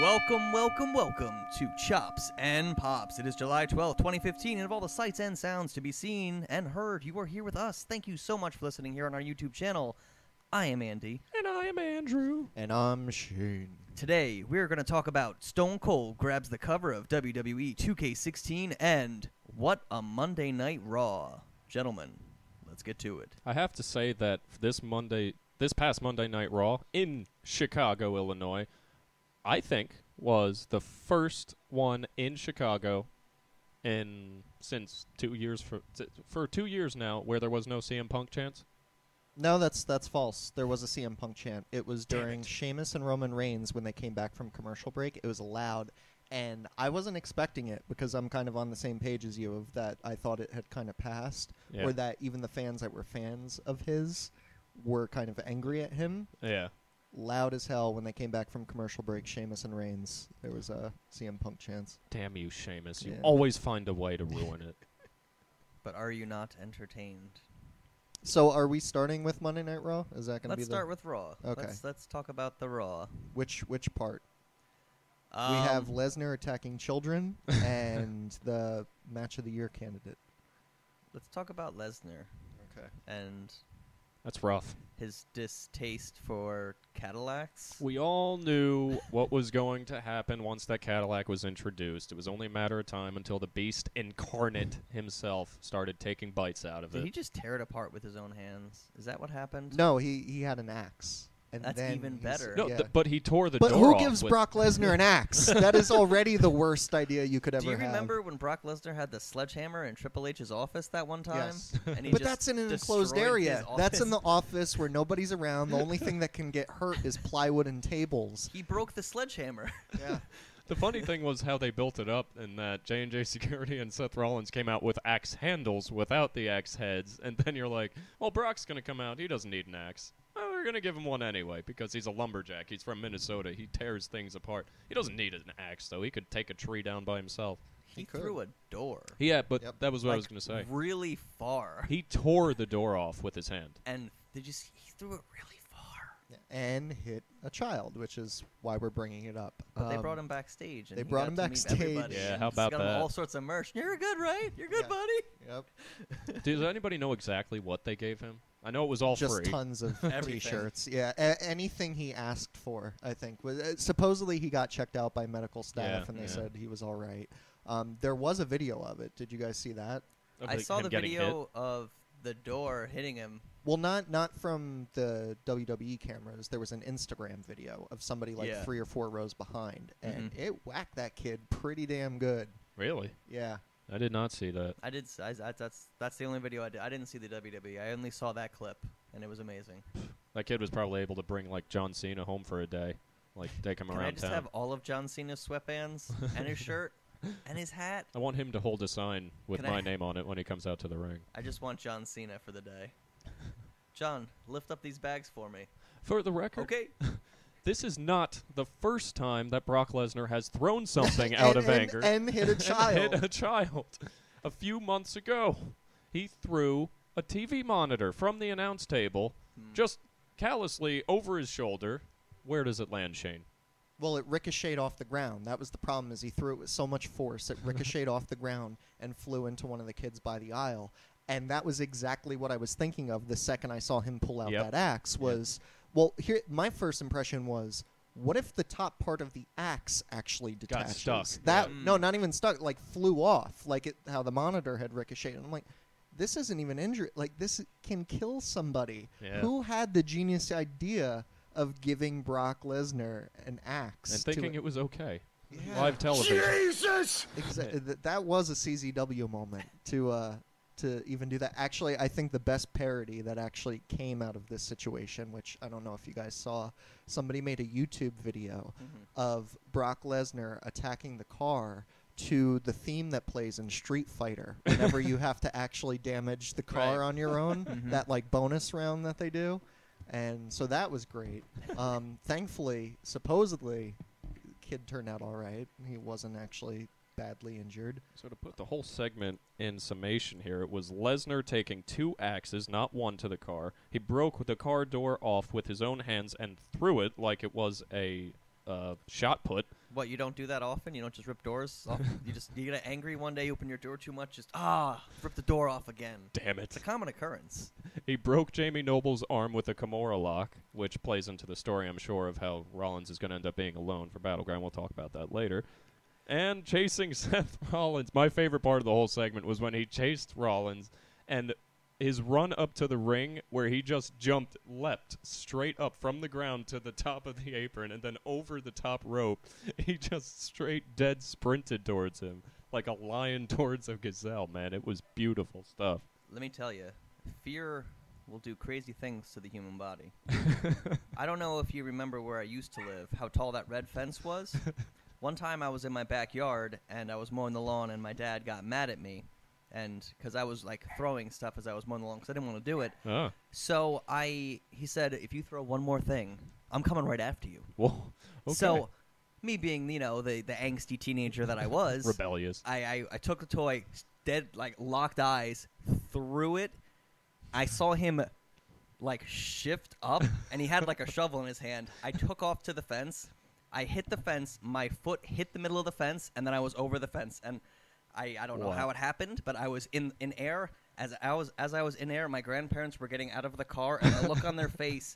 Welcome, welcome, welcome to Chops and Pops. It is July 12th, 2015, and of all the sights and sounds to be seen and heard, you are here with us. Thank you so much for listening here on our YouTube channel. I am Andy. And I am Andrew. And I'm Shane. Today, we're going to talk about Stone Cold grabs the cover of WWE 2K16 and What a Monday Night Raw. Gentlemen, let's get to it. I have to say that this past Monday Night Raw in Chicago, Illinois, I think was the first one in Chicago since 2 years for 2 years now where there was no CM Punk chance. No, that's false. There was a CM Punk chant. It was during Sheamus and Roman Reigns when they came back from commercial break. It was loud, and I wasn't expecting it because I'm kind of on the same page as you of that I thought it had kind of passed, or that even the fans that were fans of his were kind of angry at him. Yeah. Loud as hell when they came back from commercial break, Sheamus and Reigns. There was a CM Punk chance. Damn you, Sheamus. You Yeah. always find a way to ruin it. But are you not entertained? So are we starting with Monday Night Raw? Is that going to be Let's start with Raw. Okay. Let's talk about the Raw. Which part? We have Lesnar attacking children and the Match of the Year candidate. Let's talk about Lesnar Okay. and That's rough. his distaste for Cadillacs. We all knew what was going to happen once that Cadillac was introduced. It was only a matter of time until the beast incarnate himself started taking bites out of Did it. he just tear it apart with his own hands? Is that what happened? No, he had an axe. And That's then even he's- better. No, yeah. but he tore the But door who off gives with- Brock Lesnar an axe? That is already the worst idea you could ever Do you have. remember when Brock Lesnar had the sledgehammer in Triple H's office that one time? Yes. And he But just that's in an enclosed destroyed area. his That's in the office? office where nobody's around. The only thing that can get hurt is plywood and tables. He broke the sledgehammer. Yeah. The funny thing was how they built it up, and that J&J Security and Seth Rollins came out with axe handles without the axe heads, and then you're like, well, Brock's going to come out. He doesn't need an axe. Well, we're going to give him one anyway, because he's a lumberjack. He's from Minnesota. He tears things apart. He doesn't need an axe, though. He could take a tree down by himself. He could. threw a door. Yeah, but Yep. that was what I was like, going to say. really far. He tore the door off with his hand. And he threw it really far. And hit a child, which is why we're bringing it up. But they brought him backstage. And they he brought got him to meet backstage. everybody, Yeah, and how he's about got him that? all sorts of merch. You're good, right? You're good, Yeah. buddy. Yep. Does anybody know exactly what they gave him? I know it was all Just free. tons of Everything. T-shirts. Yeah, anything he asked for, I think. Supposedly he got checked out by medical staff, Yeah, and they yeah. said he was all right. There was a video of it. Did you guys see that? Of I saw him the getting video of the door hitting him. Well, not from the WWE cameras. There was an Instagram video of somebody like Yeah. 3 or 4 rows behind, and Mhm. it whacked that kid pretty damn good. hit. Really? Yeah. I did not see that. I did. That's the only video I did. I didn't see the WWE. I only saw that clip, and it was amazing. That kid was probably able to bring, like, John Cena home for a day. Like, take him Can around I just town. have all of John Cena's sweatbands and his shirt and his hat? I want him to hold a sign with Can my I- name on it when he comes out to the ring. I just want John Cena for the day. John, lift up these bags for me. For the record, Okay. this is not the first time that Brock Lesnar has thrown something out of anger. And hit a and child. hit a child. A few months ago, he threw a TV monitor from the announce table just callously over his shoulder. Where does it land, Shane? Well, it ricocheted off the ground. That was the problem, is he threw it with so much force, it ricocheted off the ground and flew into one of the kids by the aisle. And that was exactly what I was thinking of the second I saw him pull out Yep. that axe was, well, here, my first impression was, what if the top part of the axe actually Got detaches? stuck. That Yeah. No, not even stuck, like flew off, like how the monitor had ricocheted. I'm like, this isn't even injured. Like, this can kill somebody. Yeah. Who had the genius idea of giving Brock Lesnar an axe? And thinking it was okay. Yeah. Live television. That was a CZW moment to even do that. Actually, I think the best parody that actually came out of this situation, which I don't know if you guys saw, somebody made a YouTube video of Brock Lesnar attacking the car to the theme that plays in Street Fighter whenever you have to actually damage the car Right. on your own, that like bonus round that they do. And so that was great. Thankfully, supposedly, the kid turned out all right. He wasn't actually badly injured. So to put the whole segment in summation here, it was Lesnar taking 2 axes, not one, to the car. He broke the car door off with his own hands and threw it like it was a shot put. What, you don't do that often? You don't just rip doors off? You get angry one day, you open your door too much, rip the door off again. Damn it. It's a common occurrence. He broke Jamie Noble's arm with a Kimura lock, which plays into the story, I'm sure, of how Rollins is going to end up being alone for Battleground. We'll talk about that later. And chasing Seth Rollins. My favorite part of the whole segment was when he chased Rollins and his run up to the ring where he just leapt straight up from the ground to the top of the apron and then over the top rope. He just straight dead sprinted towards him like a lion towards a gazelle, man. It was beautiful stuff. Let me tell you, fear will do crazy things to the human body. I don't know if you remember where I used to live, how tall that red fence was. One time I was in my backyard and I was mowing the lawn and my dad got mad at me. And because I was like throwing stuff as I was mowing the lawn because I didn't want to do it. Oh. So he said, if you throw one more thing, I'm coming right after you. Whoa. Okay. So me being, the angsty teenager that I was. Rebellious. I took the toy, locked eyes, threw it. I saw him shift up and he had a shovel in his hand. I took off to the fence. I hit the fence. My foot hit the middle of the fence and then I was over the fence. And I don't know how it happened, but I was in air. As I was in air, my grandparents were getting out of the car, and the look on their face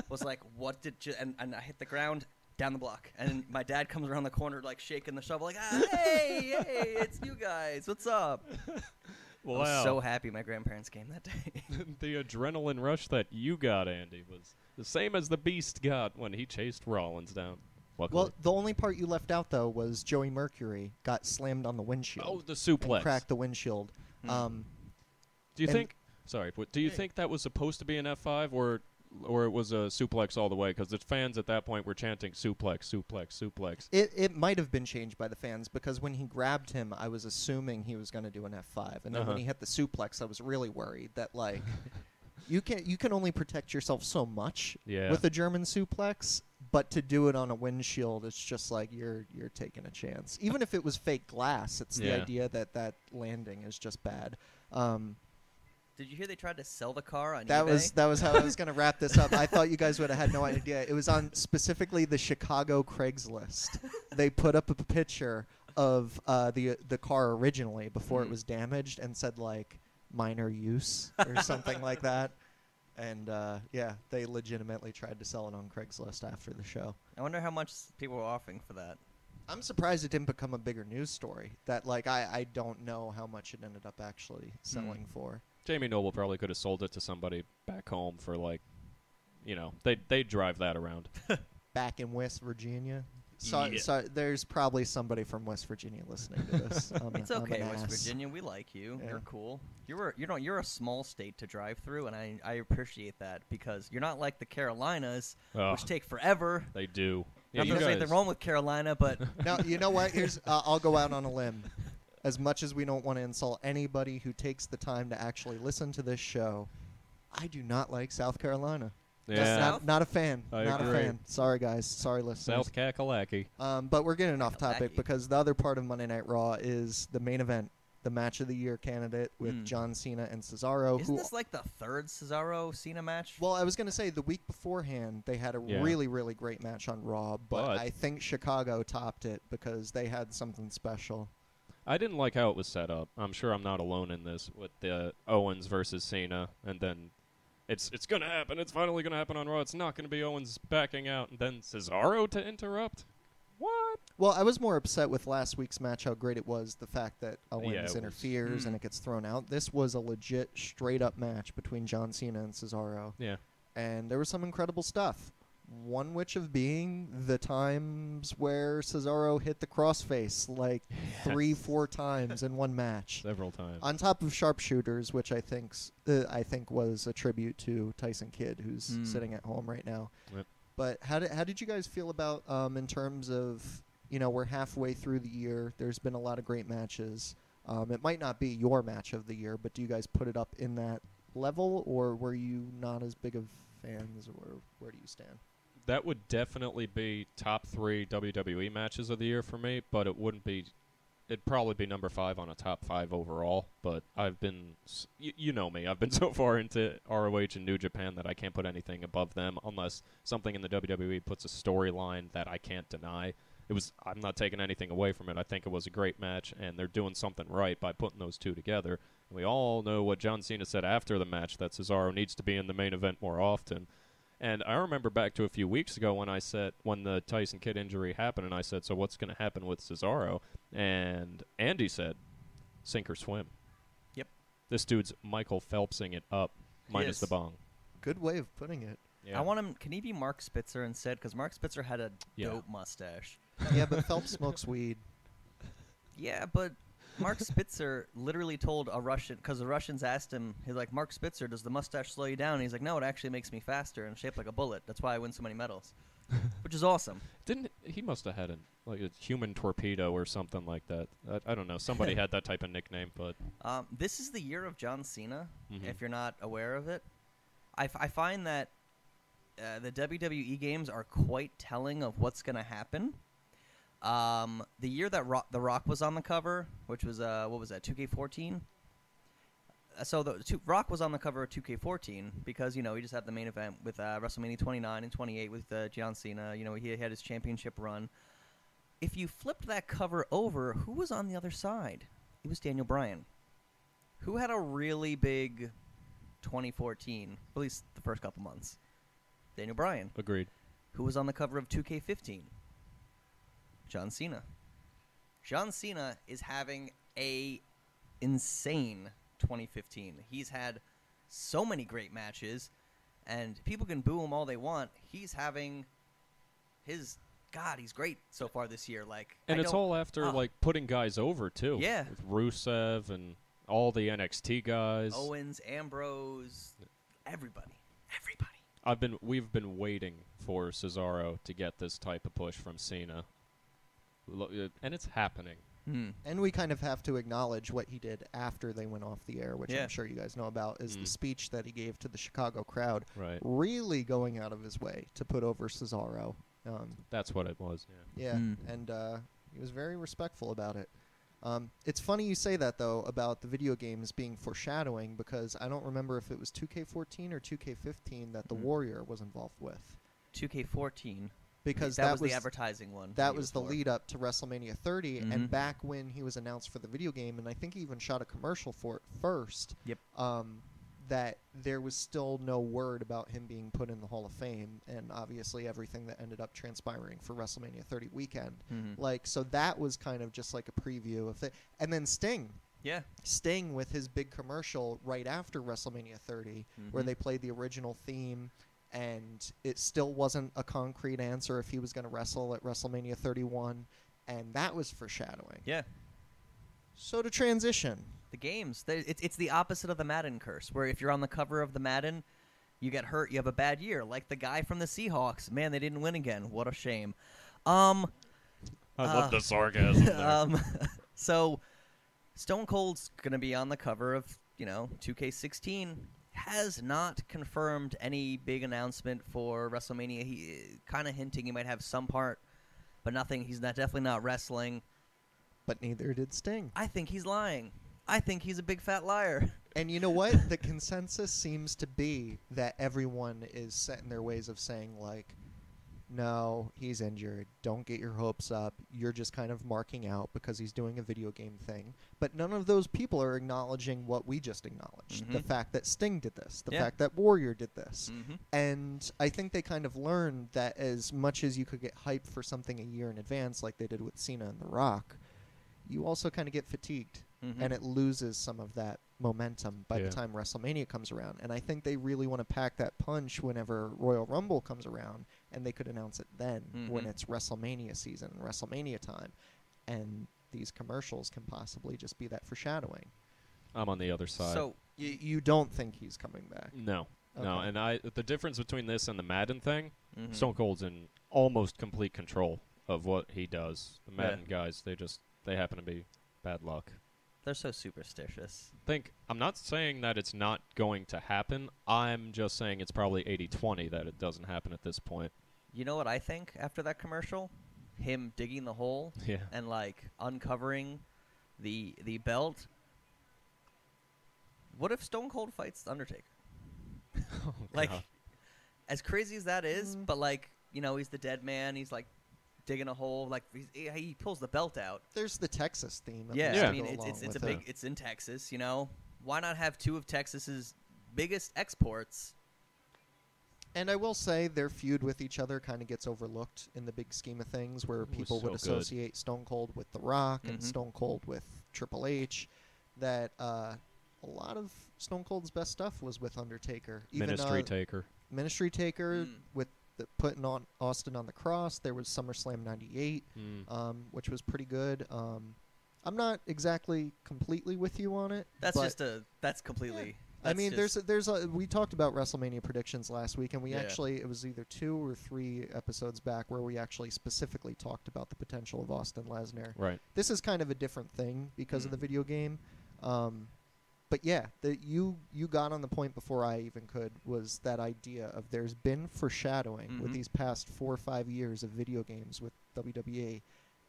was like, "What did you?" And I hit the ground down the block, and my dad comes around the corner, shaking the shovel, hey, it's you guys, what's up? Wow. I was so happy my grandparents came that day. The adrenaline rush that you got, Andy, was the same as the Beast got when he chased Rollins down. Luckily. Well, the only part you left out, though, was Joey Mercury got slammed on the windshield. Oh, the suplex. And cracked the windshield. Do you think... Sorry, but do you think that was supposed to be an F5 or it was a suplex all the way? Because the fans at that point were chanting suplex, suplex, suplex. It might have been changed by the fans because when he grabbed him, I was assuming he was going to do an F5. And then when he hit the suplex, I was really worried that, you can only protect yourself so much with a German suplex. But to do it on a windshield, it's just you're taking a chance. Even if it was fake glass, it's the idea that landing is just bad. Did you hear they tried to sell the car on eBay? That was how I was going to wrap this up. I thought you guys would have had no idea. It was on specifically the Chicago Craigslist. They put up a picture of the car originally before it was damaged and said minor use or something like that. And, they legitimately tried to sell it on Craigslist after the show. I wonder how much people were offering for that. I'm surprised it didn't become a bigger news story. That, I don't know how much it ended up actually selling for. Jamie Noble probably could have sold it to somebody back home for, they'd drive that around. Back in West Virginia? So there's probably somebody from West Virginia listening to this. It's okay, West Virginia. We like you. Yeah. You're cool. You're a small state to drive through, and I appreciate that because you're not like the Carolinas, which take forever. They do. Yeah, Not that there's anything wrong with Carolina, but now you know what? Here's I'll go out on a limb. As much as we don't want to insult anybody who takes the time to actually listen to this show, I do not like South Carolina. Yeah. Not a fan. Not agree. a fan. Sorry, guys. Sorry, listeners. South Kakalaki. But we're getting off topic because the other part of Monday Night Raw is the main event, the match of the year candidate with John Cena and Cesaro. Isn't this the third Cesaro-Cena match? Well, I was going to say the week beforehand they had a really, really great match on Raw, but I think Chicago topped it because they had something special. I didn't like how it was set up. I'm sure I'm not alone in this with the Owens versus Cena, and then it's going to happen. It's finally going to happen on Raw. It's not going to be Owens backing out, and then Cesaro to interrupt? What? Well, I was more upset with last week's match, how great it was, the fact that Owens interferes and it gets thrown out. This was a legit, straight-up match between John Cena and Cesaro. Yeah. And there was some incredible stuff. One which of being the times where Cesaro hit the crossface 3-4 times in one match. Several times. On top of sharpshooters, which I think was a tribute to Tyson Kidd, who's sitting at home right now. Yep. But how did you guys feel about in terms of, we're halfway through the year. There's been a lot of great matches. It might not be your match of the year, but do you guys put it up in that level, or were you not as big of fans, or where do you stand? That would definitely be top 3 WWE matches of the year for me, but it wouldn't be it'd probably be number 5 on a top 5 overall. But I've been, you know me, I've been so far into ROH and New Japan that I can't put anything above them unless something in the WWE puts a storyline that I can't deny. I'm not taking anything away from it. I think it was a great match, and they're doing something right by putting those two together. And we all know what John Cena said after the match, that Cesaro needs to be in the main event more often. And I remember back to a few weeks ago when the Tyson Kidd injury happened, and I said, so what's going to happen with Cesaro? And Andy said, sink or swim. Yep. This dude's Michael Phelpsing it up, minus the bong. Good way of putting it. Yeah. I want him. Can he be Mark Spitzer instead? Because Mark Spitzer had a dope mustache. Yeah, but Phelps smokes weed. Yeah, but Mark Spitzer literally told a Russian, because the Russians asked him, he's like, Mark Spitzer, does the mustache slow you down? And he's like, no, it actually makes me faster and shaped like a bullet. That's why I win so many medals, which is awesome. He must have had a human torpedo or something like that. I don't know. Somebody had that type of nickname, but this is the year of John Cena. If you're not aware of it, I find that the WWE games are quite telling of what's going to happen. The year that The Rock was on the cover, which was, what was that, 2K14? So Rock was on the cover of 2K14 because, he just had the main event with WrestleMania 29 and 28 with John Cena. He had his championship run. If you flipped that cover over, who was on the other side? It was Daniel Bryan, who had a really big 2014, at least the first couple months. Daniel Bryan. Agreed. Who was on the cover of 2K15? John Cena. John Cena is having a insane 2015. He's had so many great matches, and people can boo him all they want. He's having his he's great so far this year. And it's all after putting guys over too. Yeah, with Rusev and all the NXT guys. Owens, Ambrose, everybody. We've been waiting for Cesaro to get this type of push from Cena. And it's happening. And we kind of have to acknowledge what he did after they went off the air, which I'm sure you guys know about, is the speech that he gave to the Chicago crowd. Right. Really going out of his way to put over Cesaro. That's what it was, yeah. And he was very respectful about it. It's funny you say that, though, about the video games being foreshadowing, because I don't remember if it was 2K14 or 2K15 that the Warrior was involved with. 2K14. Because that was the advertising one. That was the lead up to WrestleMania 30, and back when he was announced for the video game, and I think he even shot a commercial for it first. Yep. That there was still no word about him being put in the Hall of Fame, and obviously everything that ended up transpiring for WrestleMania 30 weekend. So that was kind of just like a preview of it. And then Sting. Yeah. Sting with his big commercial right after WrestleMania 30, where they played the original theme, and it still wasn't a concrete answer if he was going to wrestle at WrestleMania 31, and that was foreshadowing. Yeah. So to transition. The games, it's the opposite of the Madden curse, where if you're on the cover of the Madden, you get hurt, you have a bad year. Like the guy from the Seahawks. Man, they didn't win again. What a shame. I love the sarcasm there. So Stone Cold's going to be on the cover of, 2K16. Has not confirmed any big announcement for WrestleMania. He kind of hinting he might have some part, but nothing. He's definitely not wrestling. But neither did Sting. I think he's lying. I think he's a big fat liar. And you know what? The consensus seems to be that everyone is set in their ways of saying, no, he's injured. Don't get your hopes up. You're just kind of marking out because he's doing a video game thing. But none of those people are acknowledging what we just acknowledged. The fact that Sting did this. The fact that Warrior did this. And I think they kind of learned that as much as you could get hyped for something a year in advance, like they did with Cena and The Rock, you also kind of get fatigued. And it loses some of that momentum by the time WrestleMania comes around. And I think they really want to pack that punch whenever Royal Rumble comes around, and they could announce it then when it's WrestleMania season, WrestleMania time. And these commercials can possibly just be that foreshadowing. I'm on the other side. So you don't think he's coming back? No. Okay. No, and the difference between this and the Madden thing, Stone Cold's in almost complete control of what he does. The Madden guys, they happen to be bad luck. They're so superstitious. I'm not saying that it's not going to happen. I'm just saying it's probably 80-20 that it doesn't happen at this point. You know what I think after that commercial? Him digging the hole and uncovering the belt. What if Stone Cold fights the Undertaker? Oh, Like, God. as crazy as that is, but like, you know, he's the dead man. He's like digging a hole. Like he pulls the belt out. There's the Texas theme. Yeah, Yeah. I mean, it's a big. It's in Texas. You know, why not have two of Texas's biggest exports? And I will say their feud with each other kind of gets overlooked in the big scheme of things, where people would so good. associate Stone Cold with The Rock and Mhm. Stone Cold with Triple H. That a lot of Stone Cold's best stuff was with Undertaker. Even, Ministry Taker. Ministry Taker Mm. with putting on Austin on the cross. There was SummerSlam '98, which was pretty good. I'm not exactly completely with you on it. That's but just a. That's completely. I that's mean, just- there's a we talked about WrestleMania predictions last week, and we Yeah. actually, it was either 2 or 3 episodes back where we actually specifically talked about the potential of Austin Lesnar. Right. This is kind of a different thing because of Mm. the video game. But yeah, you got on the point before I even could, was that idea of there's been foreshadowing with Mhm. these past 4 or 5 years of video games with WWE,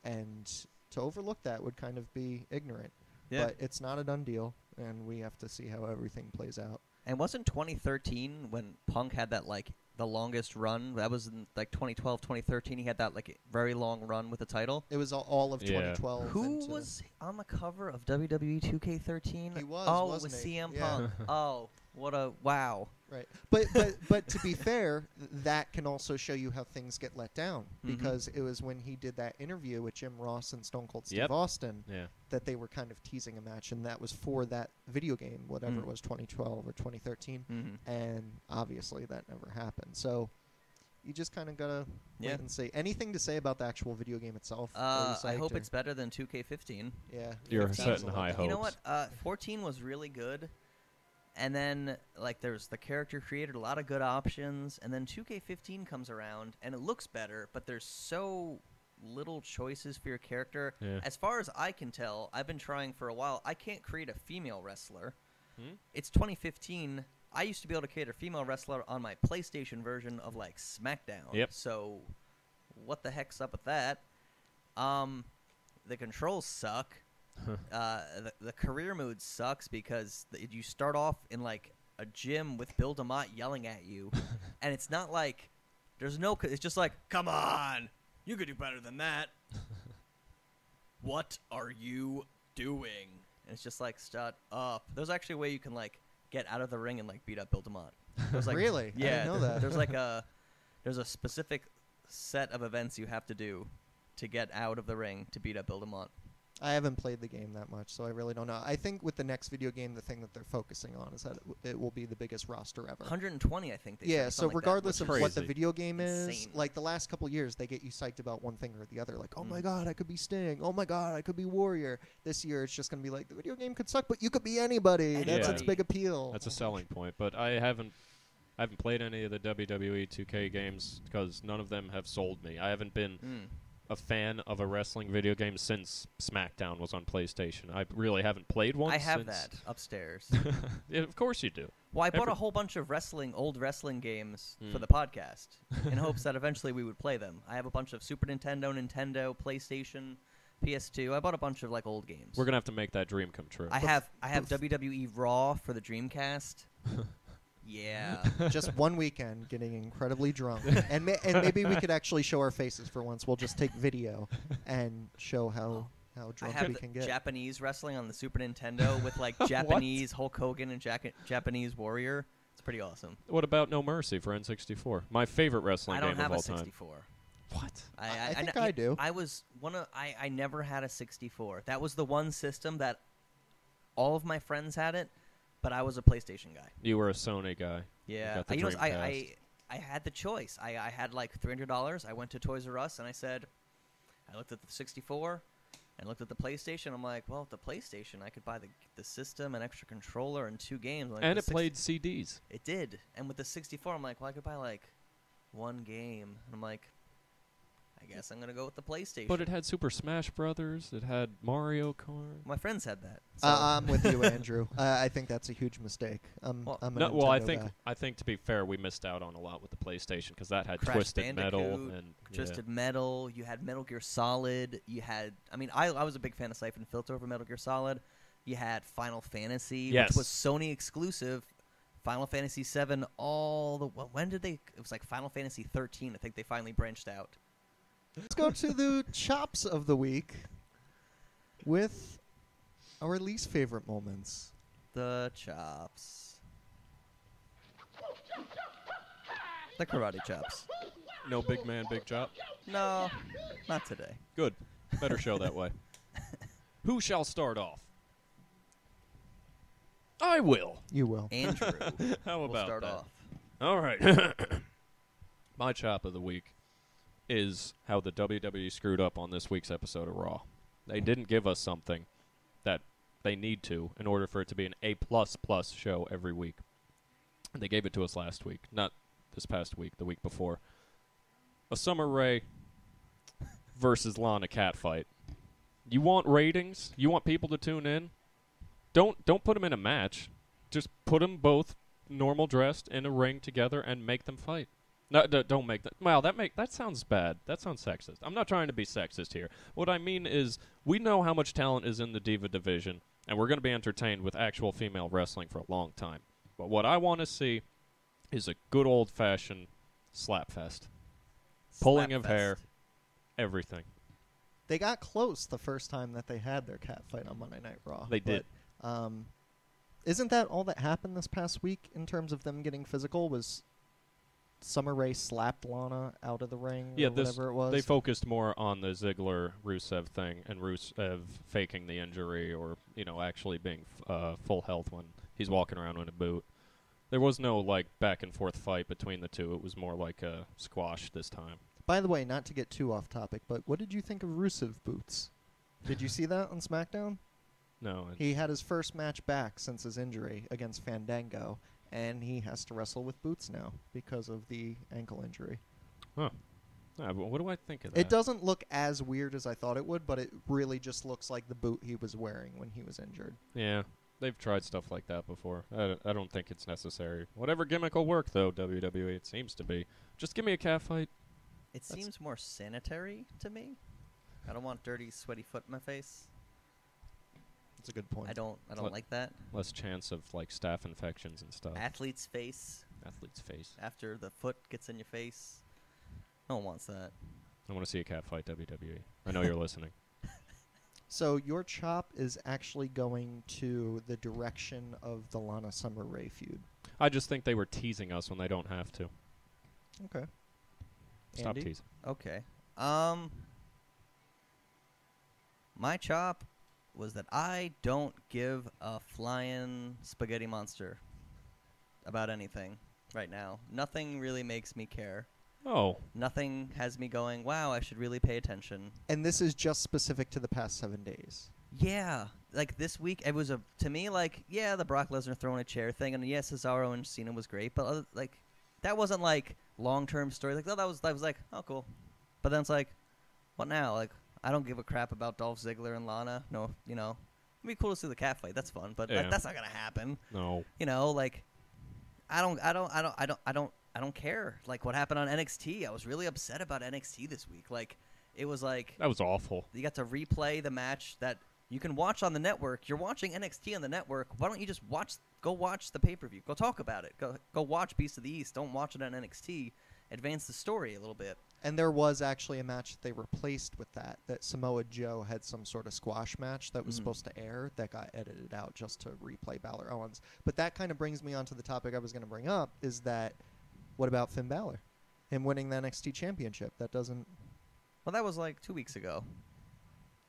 and to overlook that would kind of be ignorant. Yeah. But it's not a done deal, and we have to see how everything plays out. And wasn't 2013 when Punk had that, like, the longest run? That was in, like, 2012, 2013. He had that, like, very long run with the title. It was all of Yeah. 2012. Who into- was on the cover of WWE 2K13? He was, Oh, wasn't it was he? CM Yeah. Punk. Oh, what a wow. Right, but to be fair, that can also show you how things get let down, Mhm. because it was when he did that interview with Jim Ross and Stone Cold Steve Yep. Austin Yeah. that they were kind of teasing a match, and that was for that video game, whatever Mm. it was, 2012 or 2013, Mm-hmm. and obviously that never happened. So you just kind of gotta Yeah. wait and see. Anything to say about the actual video game itself? Are you I psyched, hope or- it's better than 2K15. Yeah, You're 15 setting was a high letdown. hopes. You know what? 14 was really good. And then, like, there's the character created a lot of good options. And then 2K15 comes around, and it looks better, but there's so little choices for your character. Yeah. As far as I can tell, I've been trying for a while. I can't create a female wrestler. Hmm? It's 2015. I used to be able to create a female wrestler on my PlayStation version of, like, SmackDown. Yep. So, what the heck's up with that? The controls suck. The career mode sucks because you start off in like a gym with Bill DeMott yelling at you, and it's not like there's no. It's just like, come on, you could do better than that. What are you doing? And it's just like, shut up. There's actually a way you can like get out of the ring and like beat up Bill DeMott. There's, like, Really? I Yeah. didn't know that. There's like there's a specific set of events you have to do to get out of the ring to beat up Bill DeMott. I haven't played the game that much, so I really don't know. I think with the next video game, the thing that they're focusing on is that it will be the biggest roster ever. 120, I think. They Yeah, said, so something like that, regardless which of is what the crazy. video game is, Insane. like the last couple years, they get you psyched about one thing or the other. Like, oh my Mm. god, I could be Sting. Oh my god, I could be Warrior. This year, it's just going to be like, the video game could suck, but you could be anybody. That's its Anybody. big appeal. That's a selling point. But I haven't played any of the WWE 2K games because none of them have sold me. I haven't been Mm. a fan of a wrestling video game since SmackDown was on PlayStation. I really haven't played one. I have since that upstairs. Yeah, of course you do. Well, I bought Every- a whole bunch of old wrestling games for Mm. the podcast in hopes that eventually we would play them. I have a bunch of Super Nintendo, PlayStation, PS2. I bought a bunch of like old games. We're gonna have to make that dream come true. I have WWE Raw for the Dreamcast. Yeah. Just one weekend getting incredibly drunk. And maybe we could actually show our faces for once. We'll just take video and show how I drunk have we the can get. Japanese wrestling on the Super Nintendo with like Japanese Hulk Hogan and Japanese Warrior. It's pretty awesome. What about No Mercy for N64? My favorite wrestling I don't game have of a all time. 64. What? I think I do. I was I never had a 64. That was the one system that all of my friends had it, but I was a PlayStation guy. You were a Sony guy. Yeah, got the you know, I Dreamcast. had the choice. I had like $300. I went to Toys R Us and I said, I looked at the 64 and looked at the PlayStation. I'm like, well, with the PlayStation, I could buy the system, an extra controller, and 2 games. Like, And the it 60 played CDs. It did. And with the 64, I'm like, well, I could buy like 1 game. And I'm like, I guess I'm gonna go with the PlayStation. But it had Super Smash Brothers. It had Mario Kart. My friends had that. So. I'm with you, Andrew. I think that's a huge mistake. I'm a Nintendo guy. I think to be fair, we missed out on a lot with the PlayStation because that had Crash Twisted Metal Bandicoot, and Twisted Metal. You had Metal Gear Solid. You had. I mean, I was a big fan of Siphon Filter over Metal Gear Solid. You had Final Fantasy, Yes. which was Sony exclusive. Final Fantasy 7. When did they? It was like Final Fantasy 13. I think they finally branched out. Let's go to the chops of the week with our least favorite moments. The chops. The karate chops. No big man, big chop. No, not today. Good. Better show that way. Who shall start off? I will. You will. Andrew. How will about start that? off. All right. My chop of the week is how the WWE screwed up on this week's episode of Raw. They didn't give us something that they need to in order for it to be an A++ show every week. And they gave it to us last week. Not this past week, the week before. A Summer Rae versus Lana catfight. You want ratings? You want people to tune in? Don't put them in a match. Just put them both normal dressed in a ring together and make them fight. No, don't make that. Wow, that sounds bad. That sounds sexist. I'm not trying to be sexist here. What I mean is, we know how much talent is in the Diva division, and we're going to be entertained with actual female wrestling for a long time. But what I want to see is a good old-fashioned slap fest. Pulling of hair, everything. They got close the first time that they had their cat fight on Monday Night Raw. They did. Isn't that all that happened this past week in terms of them getting physical? Was Summer Rae slapped Lana out of the ring or whatever it was? They focused more on the Ziggler-Rusev thing and Rusev faking the injury or, actually being full health when he's walking around in a boot. There was no, back-and-forth fight between the two. It was more like a squash this time. By the way, not to get too off topic, but what did you think of Rusev boots? Did you see that on SmackDown? No. He had his first match back since his injury against Fandango, and he has to wrestle with boots now because of the ankle injury. Huh. But what do I think of that? It doesn't look as weird as I thought it would, but it really just looks like the boot he was wearing when he was injured. Yeah. They've tried stuff like that before. I don't think it's necessary. Whatever gimmick will work, though, WWE, it seems to be. Just give me a cat fight. It seems more sanitary to me. I don't want dirty, sweaty foot in my face. That's a good point. I don't like that. Less chance of, staph infections and stuff. Athlete's face. Athlete's face. After the foot gets in your face. No one wants that. I want to see a cat fight, WWE. I know you're listening. So your chop is actually going to the direction of the Lana Summer Rae feud. I just think they were teasing us when they don't have to. Okay. Stop Andy? teasing. Okay. My chop was that I don't give a flying spaghetti monster about anything right now. Nothing really makes me care. Oh. Nothing has me going, wow, I should really pay attention. And this is just specific to the past 7 days. Yeah. This week, it was to me, the Brock Lesnar throwing a chair thing, and yes, Cesaro and Cena was great, but, that wasn't, long-term story. That was oh, cool. But then it's what now? I don't give a crap about Dolph Ziggler and Lana. No, it'd be cool to see the cat fight. That's fun, but Yeah. that's not gonna happen. No. I don't care. What happened on NXT? I was really upset about NXT this week. It was That was awful. you got to replay the match that you can watch on the network. You're watching NXT on the network. Why don't you just go watch the pay-per-view? Go talk about it. Go watch Beast of the East. Don't watch it on NXT. Advance the story a little bit. And there was actually a match that they replaced with that Samoa Joe had some sort of squash match that was supposed to air that got edited out just to replay Balor Owens. But that kind of brings me on to the topic I was going to bring up, is that what about Finn Balor? Him winning the NXT championship. That doesn't... Well, that was 2 weeks ago.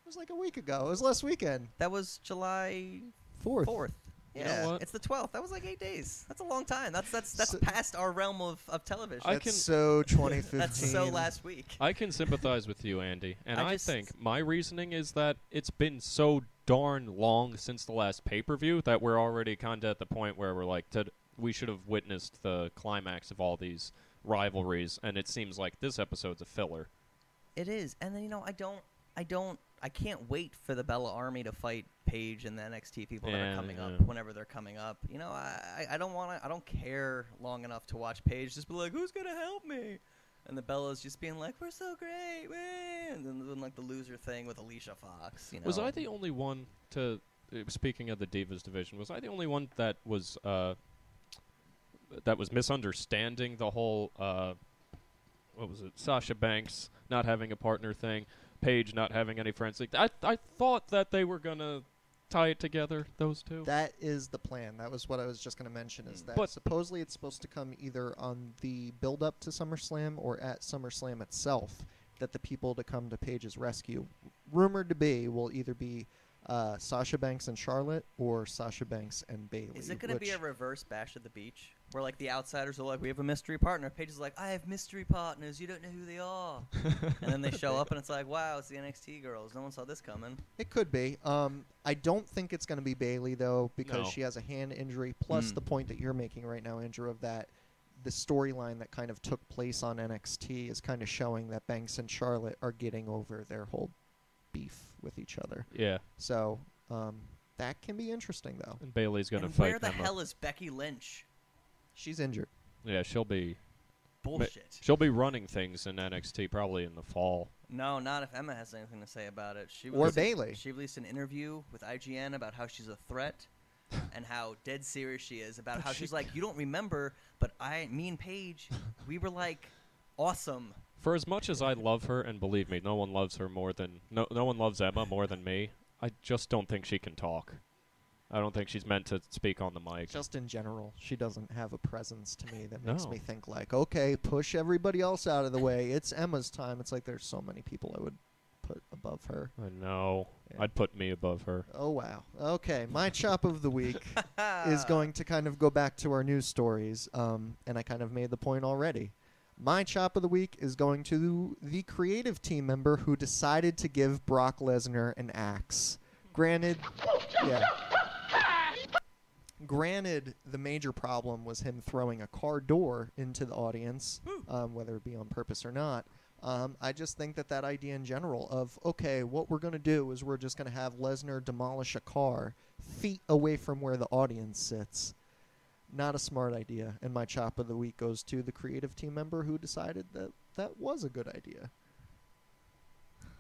It was a week ago. It was last weekend. That was July 4th. Yeah, You know what? It's the 12th. That was 8 days. That's a long time. That's past our realm of television. That's so 2015. That's so last week. I can sympathize with you, Andy. And I I just- think my reasoning is that it's been so darn long since the last pay-per-view that we're already kind of at the point where we're we should have witnessed the climax of all these rivalries, and it seems like this episode's a filler. It is, and then I can't wait for the Bella Army to fight Paige and the NXT people that are coming up whenever they're coming up. You know, I don't care long enough to watch Paige just be like, who's gonna help me? And the Bellas just being like, we're so great, man. And then doing like the loser thing with Alicia Fox. You know? Was I the only one to? Speaking of the Divas division, was I the only one that was misunderstanding the whole what was it? Sasha Banks not having a partner thing, Paige not having any friends. Like I thought that they were gonna tie it together, those two. That is the plan. That was what I was just going to mention, is that supposedly it's supposed to come either on the build-up to SummerSlam or at SummerSlam itself, that the people to come to Paige's rescue, rumored to be, will either be Sasha Banks and Charlotte or Sasha Banks and Bayley. Is it going to be a reverse Bash at the Beach? Where, like, the outsiders are like, we have a mystery partner. Paige is like, I have mystery partners. You don't know who they are. And then they show up, and it's like, wow, it's the NXT girls. No one saw this coming. It could be. I don't think it's going to be Bayley, though, because she has a hand injury, plus the point that you're making right now, Andrew, of that the storyline that kind of took place on NXT is kind of showing that Banks and Charlotte are getting over their whole beef with each other. Yeah. So that can be interesting, though. And Bayley's going to fight where the hell is Becky Lynch? She's injured. Yeah, she'll be... Bullshit. She'll be running things in NXT probably in the fall. No, not if Emma has anything to say about it. Or Bayley. She released an interview with IGN about how she's a threat and how dead serious she is about how she's like, you don't remember, but me and Paige, we were like awesome. For as much as I love her, and believe me, no one loves her more than... No one loves Emma more than me, I just don't think she can talk. I don't think she's meant to speak on the mic. Just in general, she doesn't have a presence to me that makes me think like, okay, push everybody else out of the way. It's Emma's time. It's like there's so many people I would put above her. I know. Yeah. I'd put me above her. Oh, wow. Okay, my chop of the week is going to kind of go back to our news stories, and I kind of made the point already. My chop of the week is going to the creative team member who decided to give Brock Lesnar an axe. Granted, the major problem was him throwing a car door into the audience, whether it be on purpose or not. I just think that idea in general of, okay, what we're going to do is we're just going to have Lesnar demolish a car feet away from where the audience sits. Not a smart idea. And my chop of the week goes to the creative team member who decided that that was a good idea.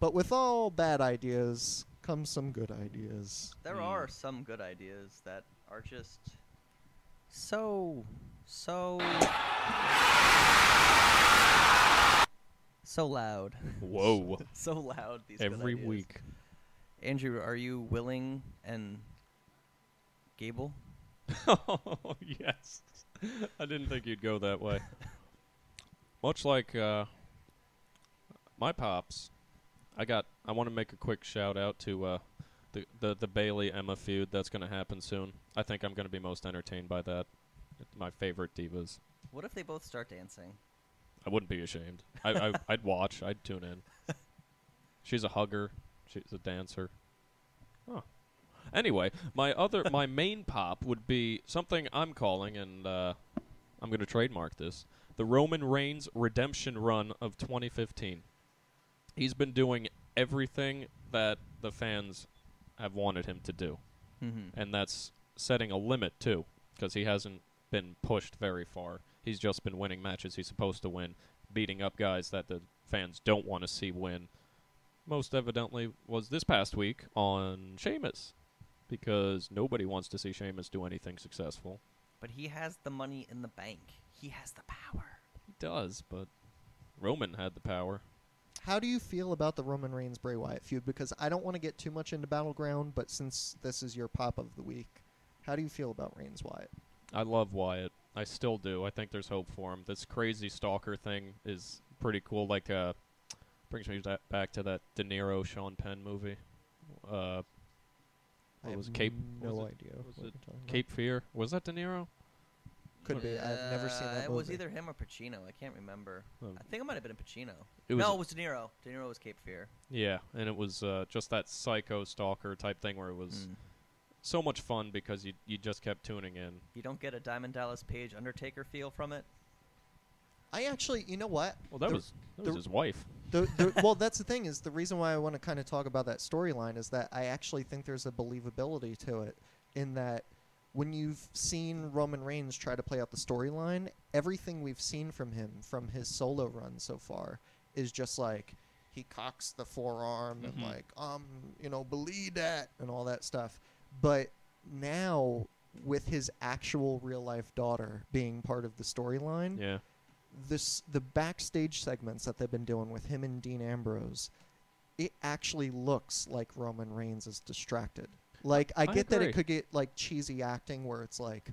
But with all bad ideas comes some good ideas. There are some good ideas that are just so loud. Whoa. So loud, these every good ideas. week. Andrew, are you willing and Gable? Oh, yes. I didn't think you'd go that way. Much like my pops, I want to make a quick shout out to the Bayley Emma feud that's going to happen soon. I think I'm going to be most entertained by that. My favorite divas. What if they both start dancing? I wouldn't be ashamed. I'd watch. I'd tune in. She's a hugger. She's a dancer. Oh. Anyway, my main pop would be something I'm calling, and I'm going to trademark this, the Roman Reigns redemption run of 2015. He's been doing everything that the fans have wanted him to do. Mm-hmm. And that's setting a limit, too, because he hasn't been pushed very far. He's just been winning matches he's supposed to win, beating up guys that the fans don't want to see win. Most evidently was this past week on Sheamus, because nobody wants to see Sheamus do anything successful. But he has the money in the bank. He has the power. He does, but Roman had the power. How do you feel about the Roman Reigns-Bray Wyatt feud? Because I don't want to get too much into Battleground, but since this is your pop of the week, how do you feel about Reigns-Wyatt? I love Wyatt. I still do. I think there's hope for him. This crazy stalker thing is pretty cool. Like, brings me back to that De Niro Sean Penn movie. What was Cape? No idea. Was it Cape Fear? Was that De Niro? Could be. I've never seen that movie. It was either him or Pacino. I can't remember. I think it might have been Pacino. It was De Niro. De Niro was Cape Fear. Yeah, and it was just that psycho stalker type thing where it was so much fun because you just kept tuning in. You don't get a Diamond Dallas Page Undertaker feel from it? I actually, you know what? Well, that was his wife. Well, that's the thing is the reason why I want to kind of talk about that storyline is that I actually think there's a believability to it in that when you've seen Roman Reigns try to play out the storyline, everything we've seen from him from his solo run so far is just like he cocks the forearm and like, believe that and all that stuff. But now with his actual real life daughter being part of the storyline, Yeah. the backstage segments that they've been doing with him and Dean Ambrose, it actually looks like Roman Reigns is distracted. Like, I get that it could get, like, cheesy acting where it's like,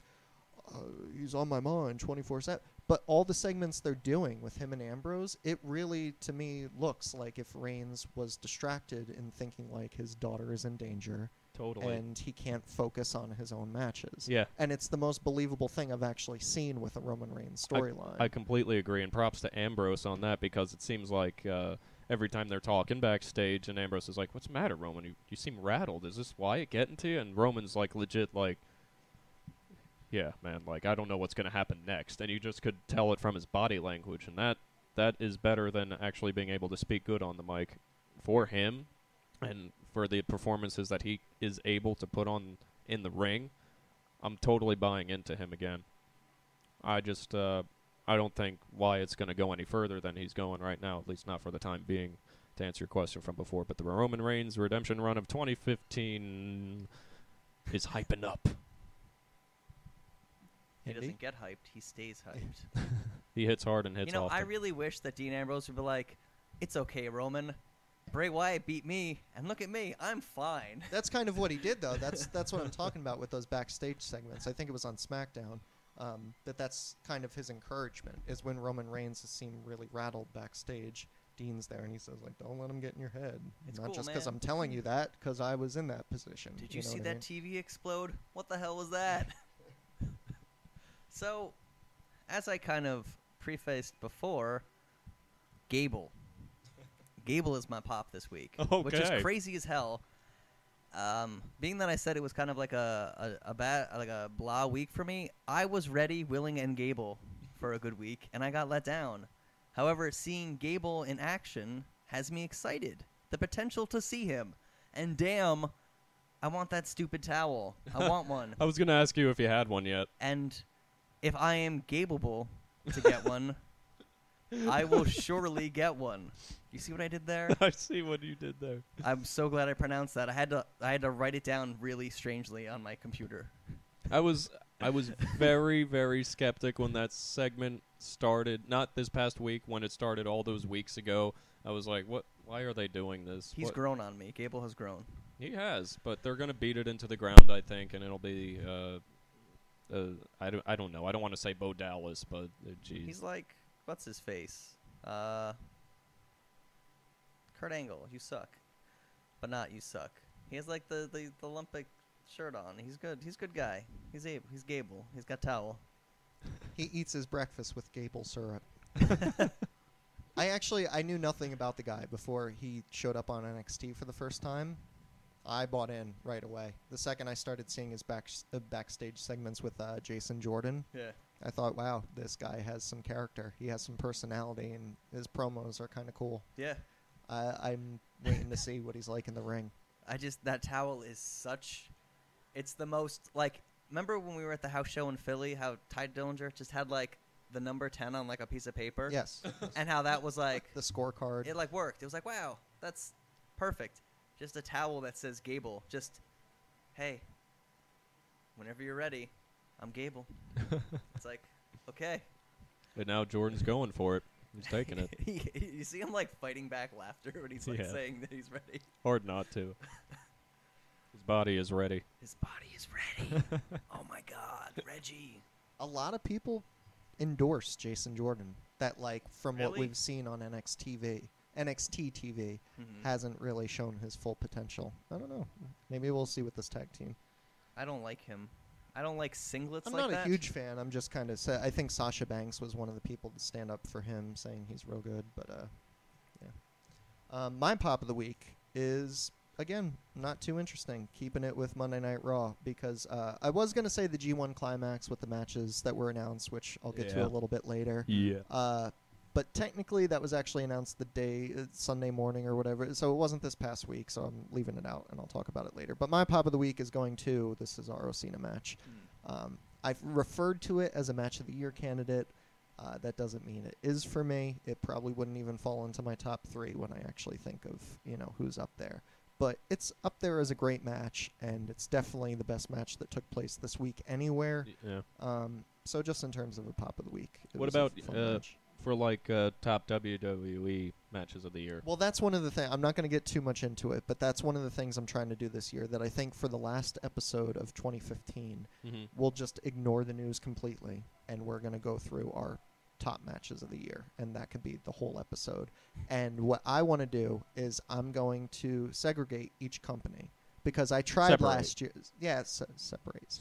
he's on my mind 24/7. But all the segments they're doing with him and Ambrose, it really, to me, looks like if Reigns was distracted in thinking, like, his daughter is in danger. Totally. And he can't focus on his own matches. Yeah. And it's the most believable thing I've actually seen with a Roman Reigns storyline. I completely agree, and props to Ambrose on that because it seems like every time they're talking backstage and Ambrose is like, what's the matter, Roman? You seem rattled. Is this Wyatt getting to you? And Roman's like legit like, yeah, man, like I don't know what's going to happen next. And you just could tell it from his body language, and that is better than actually being able to speak good on the mic for him and for the performances that he is able to put on in the ring. I'm totally buying into him again. I just I don't think Wyatt's going to go any further than he's going right now, at least not for the time being, to answer your question from before. But the Roman Reigns redemption run of 2015 is hyping up. He doesn't get hyped. He stays hyped. He hits hard and hits often. I really wish that Dean Ambrose would be like, it's okay, Roman. Bray Wyatt beat me, and look at me. I'm fine. That's kind of what he did, though. That's what I'm talking about with those backstage segments. I think it was on SmackDown. That's kind of his encouragement, is when Roman Reigns is seen really rattled backstage. Dean's there, and he says, like, don't let him get in your head. It's Not cool, just because man. I'm telling you that, because I was in that position. Did you know see what I that mean? TV explode? What the hell was that? So, as I kind of prefaced before, Gable. Gable is my pop this week, which is Okay. crazy as hell. Being that I said it was kind of like a blah week for me, I was ready, willing, and Gable for a good week, and I got let down. However, seeing Gable in action has me excited. The potential to see him, and damn, I want that stupid towel. I want one. I was going to ask you if you had one yet. And if I am Gableable to get one, I will surely get one. You see what I did there? I see what you did there. I'm so glad I pronounced that. I had to write it down really strangely on my computer. I was very, very skeptic when that segment started. Not this past week, when it started all those weeks ago. I was like, "What? Why are they doing this?" He's grown on me. Gable has grown. He has, but they're gonna beat it into the ground, I think, and it'll be. I don't know. I don't want to say Bo Dallas, but geez. He's like, what's his face? Kurt Angle. You suck, but not you suck. He has like the Olympic shirt on. He's good. He's a good guy. He's Gable. He's got towel. He eats his breakfast with Gable syrup. I knew nothing about the guy before he showed up on NXT for the first time. I bought in right away. The second I started seeing his backstage segments with Jason Jordan, Yeah. I thought, wow, this guy has some character. He has some personality, and his promos are kind of cool. Yeah. I'm waiting to see what he's like in the ring. That towel is such. It's the most like. Remember when we were at the house show in Philly? How Ty Dillinger just had like the number 10 on like a piece of paper. Yes. And how that was like The scorecard. it like worked. It was like, wow, that's perfect. Just a towel that says Gable. Just, hey, whenever you're ready, I'm Gable. It's like, okay. And now Jordan's going for it. He's taking it. You see him like fighting back laughter when he's like Yeah. saying that he's ready. Hard not to. His body is ready. His body is ready. Oh my God, Reggie. A lot of people endorse Jason Jordan. That, like, from what Really? we've seen on NXT TV Mhm. hasn't really shown his full potential. I don't know. Maybe we'll see with this tag team. I don't like him. I don't like singlets I'm like not that. a huge fan. I'm just kind of I think Sasha Banks was one of the people to stand up for him, saying he's real good. But yeah. My pop of the week is, again, not too interesting. Keeping it with Monday Night Raw, because I was going to say the G1 Climax with the matches that were announced, which I'll get to Yeah. a little bit later. Yeah. But technically, that was actually announced the day, Sunday morning or whatever. So it wasn't this past week, so I'm leaving it out, and I'll talk about it later. But my pop of the week is going to the Cesaro Cena match. I've referred to it as a match of the year candidate. That doesn't mean it is for me. It probably wouldn't even fall into my top 3 when I actually think of, who's up there. But it's up there as a great match, and it's definitely the best match that took place this week anywhere. Yeah. So just in terms of a pop of the week. What about for top WWE matches of the year? Well, that's one of the things. I'm not going to get too much into it, but that's one of the things I'm trying to do this year that I think for the last episode of 2015, we'll just ignore the news completely, and we're going to go through our top matches of the year, and that could be the whole episode. And what I want to do is I'm going to segregate each company, because I tried last year. Yeah, separate.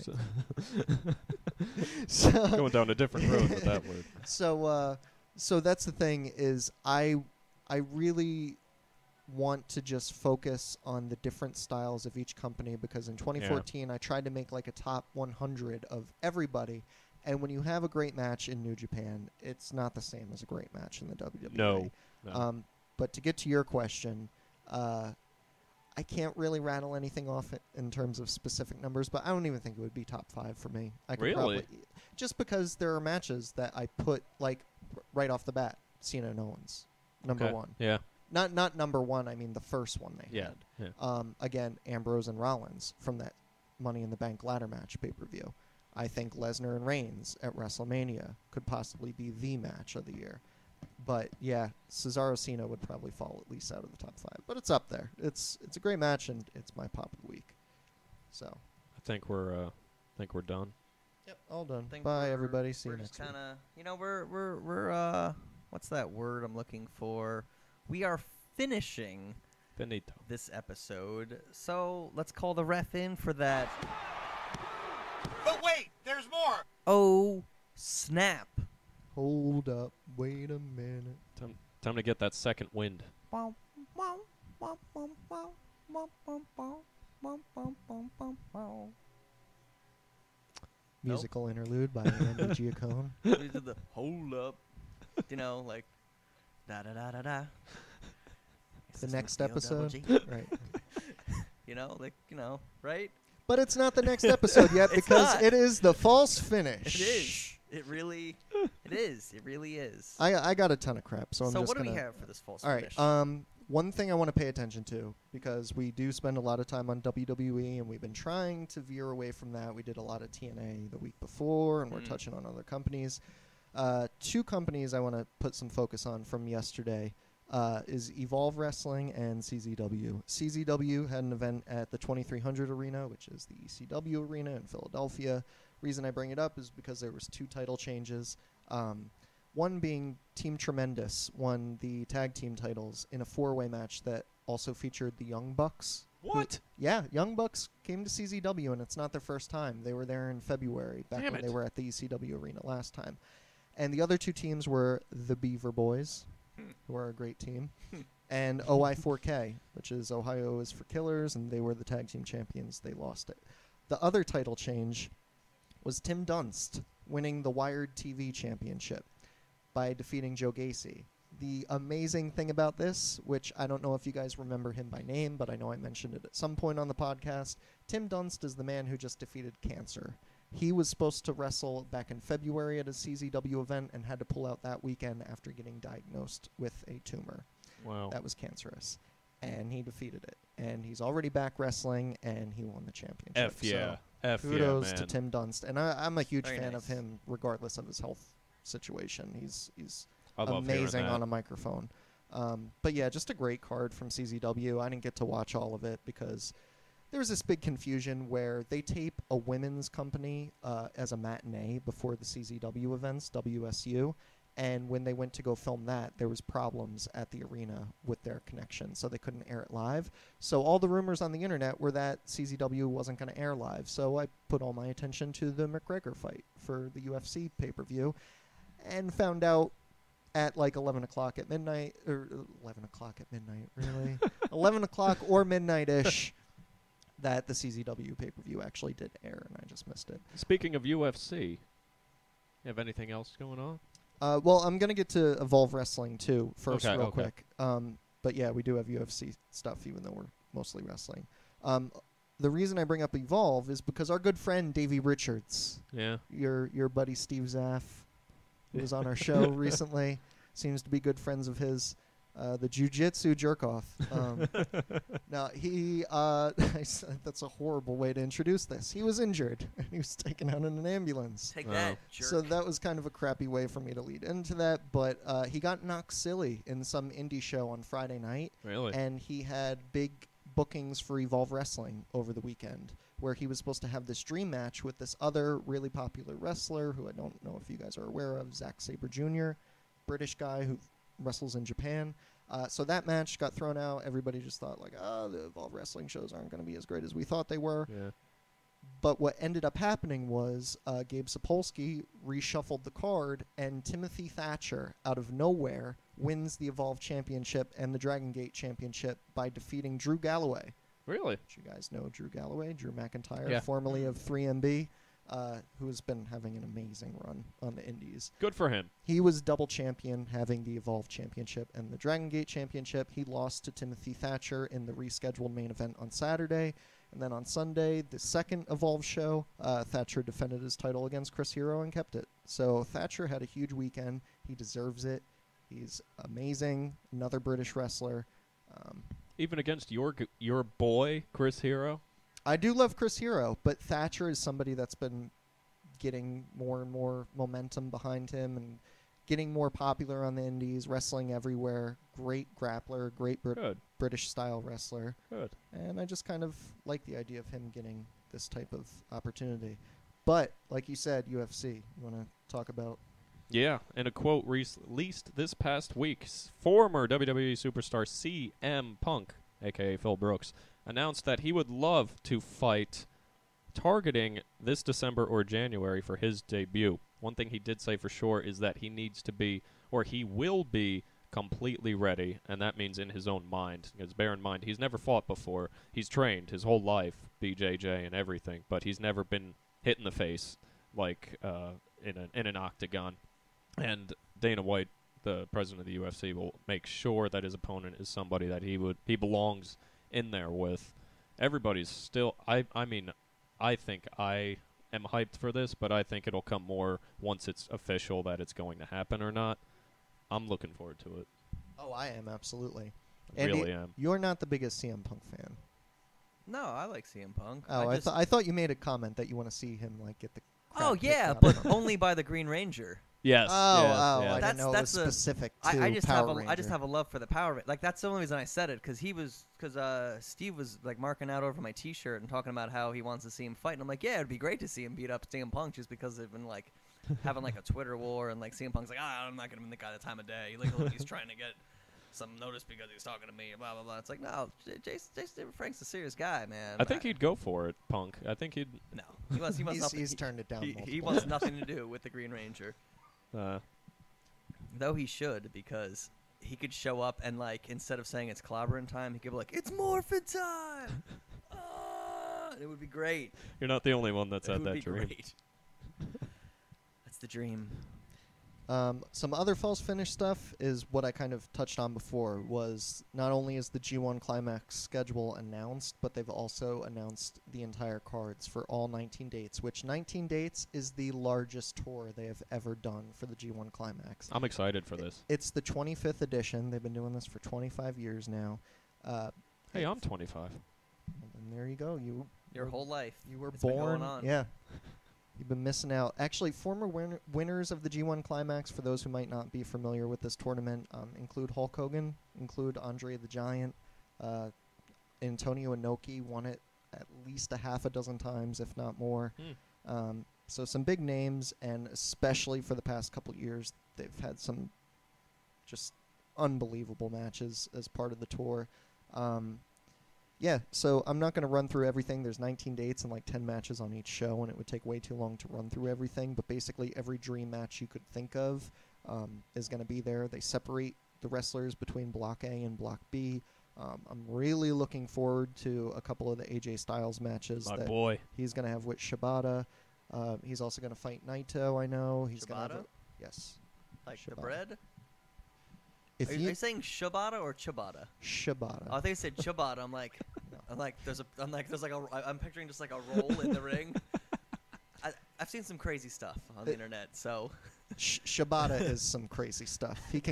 So going down a different road with that word. So that's the thing, is I really want to just focus on the different styles of each company, because in 2014 I tried to make like a top 100 of everybody, and when you have a great match in New Japan, it's not the same as a great match in the WWE. No. But to get to your question, I can't really rattle anything off in terms of specific numbers, but I don't even think it would be top 5 for me. I could probably, just because there are matches that I put like right off the bat. Cena and Owens, number 1. Yeah. Not number 1. I mean the first one they had. Yeah. Again, Ambrose and Rollins from that Money in the Bank ladder match pay-per-view. I think Lesnar and Reigns at WrestleMania could possibly be the match of the year. But yeah, Cesaro Cena would probably fall at least out of the top 5. But it's up there. It's a great match, and it's my pop of the week. So I think we're done. Yep, all done. Bye, everybody. See you we're next just week. kinda, we're what's that word I'm looking for? We are finishing Finito. this episode, so let's call the ref in for that. But wait, there's more. Oh, snap. Hold up. Wait a minute. Time to get that second wind. Wow, wow, wow, wow, wow, wow, wow, wow, wow, wow, wow, wow, wow. Musical interlude by Andy Giacone. We did the hold up, like da da da da da. The next episode, right? Right? But it's not the next episode yet, because it is the false finish. It is. It really is. It really is. I got a ton of crap, so I'm just what gonna... do we have for this false All finish? right. One thing I want to pay attention to, because we do spend a lot of time on WWE, and we've been trying to veer away from that. We did a lot of TNA the week before, and we're touching on other companies. 2 companies I want to put some focus on from yesterday is Evolve Wrestling and CZW. CZW had an event at the 2300 Arena, which is the ECW Arena in Philadelphia. Reason I bring it up is because there was 2 title changes. One being Team Tremendous won the tag team titles in a 4-way match that also featured the Young Bucks. What? Young Bucks came to CZW, and it's not their first time. They were there in February, back when they were at the ECW Arena last time. And the other 2 teams were the Beaver Boys, who are a great team, and OI4K, which is Ohio is for Killers, and they were the tag team champions. They lost it. The other title change was Tim Dunst winning the Wired TV Championship by defeating Joe Gacy. The amazing thing about this, which I don't know if you guys remember him by name, but I know I mentioned it at some point on the podcast, Tim Dunst is the man who just defeated cancer. He was supposed to wrestle back in February at a CZW event and had to pull out that weekend after getting diagnosed with a tumor. Wow. That was cancerous. And he defeated it. And he's already back wrestling, and he won the championship. Kudos to Tim Dunst. And I'm a huge fan of him, regardless of his health situation. He's amazing on a microphone. But yeah, just a great card from CZW. I didn't get to watch all of it because there was this big confusion where they tape a women's company as a matinee before the CZW events, WSU. And when they went to go film that, there was problems at the arena with their connection, so they couldn't air it live. So all the rumors on the internet were that CZW wasn't going to air live. So I put all my attention to the McGregor fight for the UFC pay-per-view and found out at like 11 o'clock at midnight, or 11 o'clock at midnight, really? 11 o'clock or midnight-ish that the CZW pay-per-view actually did air, and I just missed it. Speaking of UFC, you have anything else going on? Well, I'm going to get to Evolve Wrestling, too, first, Okay, real okay. quick. But, yeah, we do have UFC stuff, even though we're mostly wrestling. The reason I bring up Evolve is because our good friend, Davey Richards, Yeah. your buddy Steve Zaff, who was on our show recently, seems to be good friends of his, the jiu-jitsu jerk-off. Now, that's a horrible way to introduce this. He was injured, and he was taken out in an ambulance. Take that, jerk. So that was kind of a crappy way for me to lead into that, but he got knocked silly in some indie show on Friday night, Really? and he had big bookings for Evolve Wrestling over the weekend, where he was supposed to have this dream match with this other really popular wrestler who I don't know if you guys are aware of, Zack Sabre Jr., British guy who wrestles in Japan. So that match got thrown out. Everybody just thought, like, the Evolve Wrestling shows aren't going to be as great as we thought they were. Yeah. But what ended up happening was Gabe Sapolsky reshuffled the card, and Timothy Thatcher, out of nowhere, wins the Evolve Championship and the Dragon Gate Championship by defeating Drew Galloway. Really? Which you guys know Drew Galloway, Drew McIntyre, Yeah. formerly of 3MB, who has been having an amazing run on the indies. Good for him. He was double champion, having the Evolve Championship and the Dragon Gate Championship. He lost to Timothy Thatcher in the rescheduled main event on Saturday. And then on Sunday, the second Evolve show, Thatcher defended his title against Chris Hero and kept it. So Thatcher had a huge weekend. He deserves it. He's amazing. Another British wrestler. Even against your boy, Chris Hero? I do love Chris Hero, but Thatcher is somebody that's been getting more and more momentum behind him and getting more popular on the indies, wrestling everywhere. Great grappler, great Good. British-style wrestler. Good. And I just kind of like the idea of him getting this type of opportunity. But, like you said, UFC, you want to talk about? Yeah, in a quote released this past week, former WWE superstar CM Punk, a.k.a. Phil Brooks, announced that he would love to fight targeting this December or January for his debut. One thing he did say for sure is that he needs to be, or he will be, completely ready, and that means in his own mind. Because bear in mind, he's never fought before. He's trained his whole life, BJJ and everything, but he's never been hit in the face like in an octagon. And Dana White, the president of the UFC, will make sure that his opponent is somebody that he belongs in there with. Everybody's still. I mean, I think I am hyped for this, but I think it'll come more once it's official that it's going to happen or not. I'm looking forward to it. Oh, I am, absolutely. I Andy, really am. You're not the biggest CM Punk fan. No, I like CM Punk. Oh, I thought you made a comment that you want to see him like get the. Oh crap kicked yeah, out of but him. only by the Green Ranger. Yes. Oh, yes, I yes. didn't know it was That's a- specific to I just Power have Ranger. I just have a love for the Power Ranger. Like that's the only reason I said it because Steve was like marking out over my T-shirt and talking about how he wants to see him fight, and I'm like, yeah, it'd be great to see him beat up CM Punk just because they've been like having like a Twitter war and like CM Punk's like, I'm not gonna be the guy the time of day. Like he's trying to get some notice because he's talking to me. Blah blah blah. It's like no, Jason Frank's a serious guy, man. I think he'd go for it, Punk. I think he'd. no. He wants nothing. He's turned it down. He multiple wants times. nothing to do with the Green Ranger. Though he should, because he could show up and, like, instead of saying it's clobbering time, he could be like, it's morphin' time! It would be great. You're not the only one that's It had would that be dream. great. That's the dream. Some other false finish stuff is what I kind of touched on before, was not only is the G1 Climax schedule announced, but they've also announced the entire cards for all 19 dates, which 19 dates is the largest tour they have ever done for the G1 Climax. I'm excited for this. It's the 25th edition. They've been doing this for 25 years now. Hey, I'm 25. And there you go. Your whole life. You were It's been born. going on. Yeah. You've been missing out. Actually, former winners of the G1 Climax, for those who might not be familiar with this tournament, include Hulk Hogan, include Andre the Giant. Antonio Inoki won it at least a half a dozen times, if not more. So some big names, and especially for the past couple years, they've had some just unbelievable matches as part of the tour. Yeah, so I'm not going to run through everything. There's 19 dates and like 10 matches on each show, and it would take way too long to run through everything. But basically, every dream match you could think of is going to be there. They separate the wrestlers between Block A and Block B. I'm really looking forward to a couple of the AJ Styles matches My that boy. he's going to have with Shibata. He's also going to fight Naito, I know. He's going to Shibata? Yes. Like the Ciabatta. bread? If Are you saying ciabatta or ciabatta? Ciabatta. Oh, I think you said ciabatta. I'm like, I'm picturing just like a roll in the ring. I've seen some crazy stuff on the internet, so. Ciabatta is some crazy stuff. He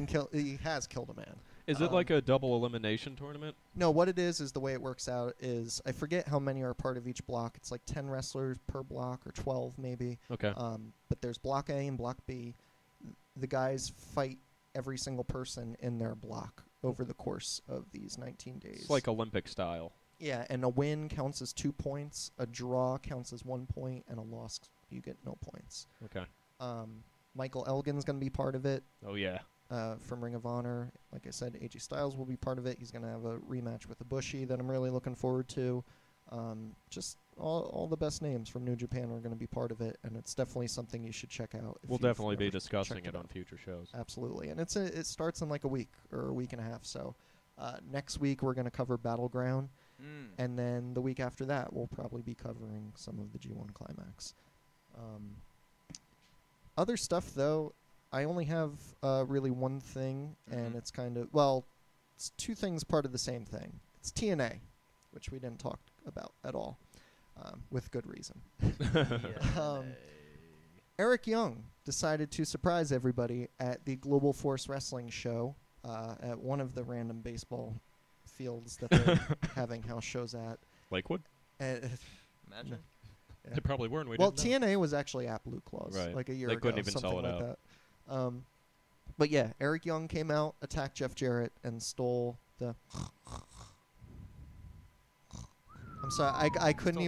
has killed a man. Is it like a double elimination tournament? No, what it is the way it works out is I forget how many are part of each block. It's like 10 wrestlers per block or 12 maybe. Okay. But there's block A and block B. The guys fight every single person in their block over the course of these 19 days. It's like Olympic style. Yeah, and a win counts as 2 points, a draw counts as 1 point, and a loss you get no points. Okay. Michael Elgin's going to be part of it. Oh, yeah. From Ring of Honor. Like I said, AJ Styles will be part of it. He's going to have a rematch with Ibushi that I'm really looking forward to. Just all the best names from New Japan are going to be part of it, and it's definitely something you should check out. We'll definitely be discussing it on future shows. Absolutely, and it starts in like a week or a week and a half. So next week we're going to cover Battleground, and then the week after that we'll probably be covering some of the G1 Climax. Other stuff, though, I only have really one thing, and it's kind of, well, it's two things part of the same thing. It's TNA, which we didn't talk about at all, with good reason. Eric Young decided to surprise everybody at the Global Force Wrestling show at one of the random baseball fields that they're having house shows at. Lakewood? Imagine. Yeah. They probably weren't. Well, TNA was actually at Blue Claws like a year ago. They couldn't even sell it like out. that. But yeah, Eric Young came out, attacked Jeff Jarrett, and stole the. I'm sorry, I couldn't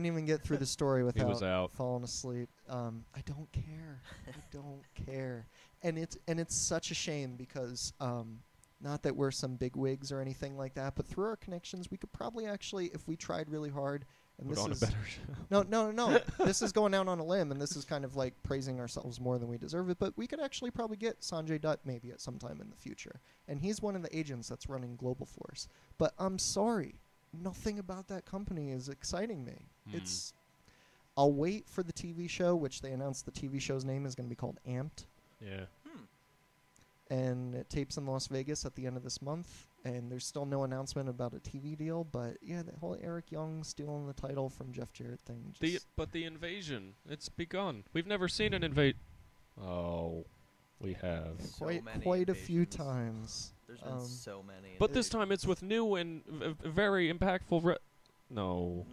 even get through the story without falling asleep. I don't care. I don't care. And it's such a shame because not that we're some big wigs or anything like that, but through our connections, we could probably actually, if we tried really hard. And put this on is a better show. No. This is going out on a limb, and this is kind of like praising ourselves more than we deserve it. But we could actually probably get Sanjay Dutt maybe at some time in the future, and he's one of the agents that's running Global Force. But I'm sorry, nothing about that company is exciting me. I'll wait for the TV show, which they announced the TV show's name is going to be called Amped. Yeah. And it tapes in Las Vegas at the end of this month. And there's still no announcement about a TV deal, but yeah, the whole Eric Young stealing the title from Jeff Jarrett thing. But the invasion, it's begun. We've never seen an invade. Oh, we have. Quite a few times. There's been so many. But this time it's with new and very impactful. No.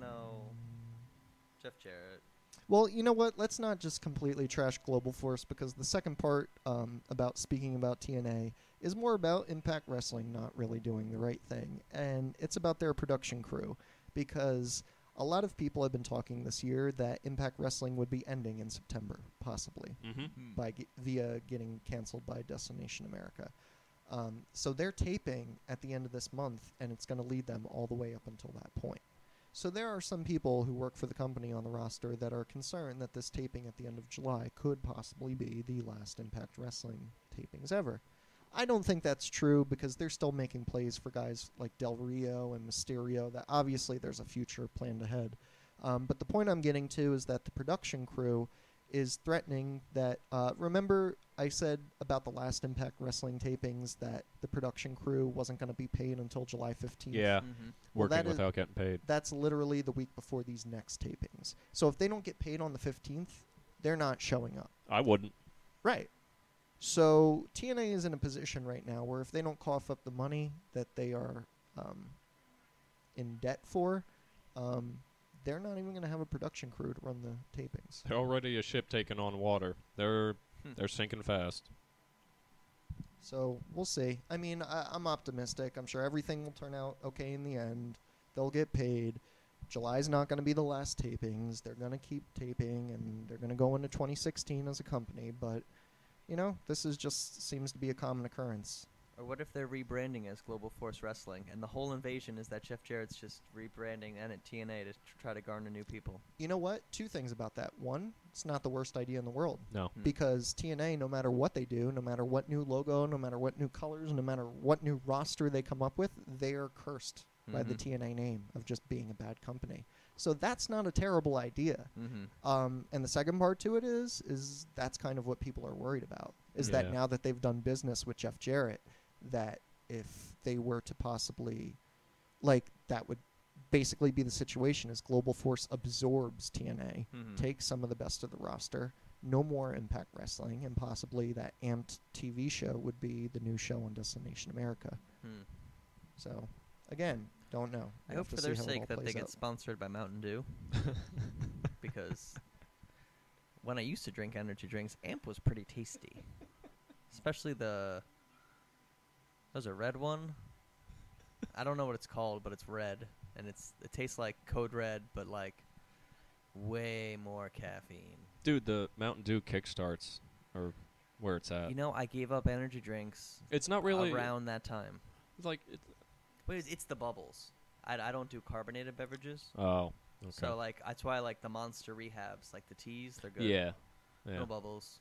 Jeff Jarrett. Well, you know what? Let's not just completely trash Global Force, because the second part about speaking about TNA is more about Impact Wrestling not really doing the right thing. And it's about their production crew, because a lot of people have been talking this year that Impact Wrestling would be ending in September, possibly, via getting canceled by Destination America. So they're taping at the end of this month, and it's going to lead them all the way up until that point. So there are some people who work for the company on the roster that are concerned that this taping at the end of July could possibly be the last Impact Wrestling tapings ever. I don't think that's true, because they're still making plays for guys like Del Rio and Mysterio that obviously there's a future planned ahead. But the point I'm getting to is that the production crew is threatening that, remember I said about the last Impact Wrestling tapings that the production crew wasn't going to be paid until July 15th? Yeah, working without getting paid. That's literally the week before these next tapings. So if they don't get paid on the 15th, they're not showing up. I wouldn't. Right. So TNA is in a position right now where if they don't cough up the money that they are in debt for, they're not even going to have a production crew to run the tapings. They're already a ship taking on water. They're sinking fast. So we'll see. I mean, I'm optimistic. I'm sure everything will turn out okay in the end. They'll get paid. July's not going to be the last tapings. They're going to keep taping, and they're going to go into 2016 as a company. But, you know, this is just seems to be a common occurrence. Or what if they're rebranding as Global Force Wrestling, and the whole invasion is that Jeff Jarrett's just rebranding and at TNA to try to garner new people? You know what? Two things about that. One, it's not the worst idea in the world. No. Because TNA, no matter what they do, no matter what new logo, no matter what new colors, no matter what new roster they come up with, they are cursed by the TNA name of just being a bad company. So that's not a terrible idea. And the second part to it is that's kind of what people are worried about. is that now that they've done business with Jeff Jarrett, that if they were to possibly, like, that would basically be the situation is Global Force absorbs TNA, takes some of the best of the roster, no more Impact Wrestling, and possibly that Amped TV show would be the new show on Destination America. So, again, don't know. I hope for their sake that they get sponsored by Mountain Dew. Because when I used to drink energy drinks, Amp was pretty tasty. Especially there's a red one. I don't know what it's called, but it's red. And it tastes like Code Red, but like way more caffeine. Dude, the Mountain Dew Kickstarts are where it's at. You know, I gave up energy drinks. It's not really around that time. It's like it's the bubbles. I don't do carbonated beverages. Oh, okay. So like that's why I like the Monster Rehabs, like the teas. They're good. Yeah. No bubbles.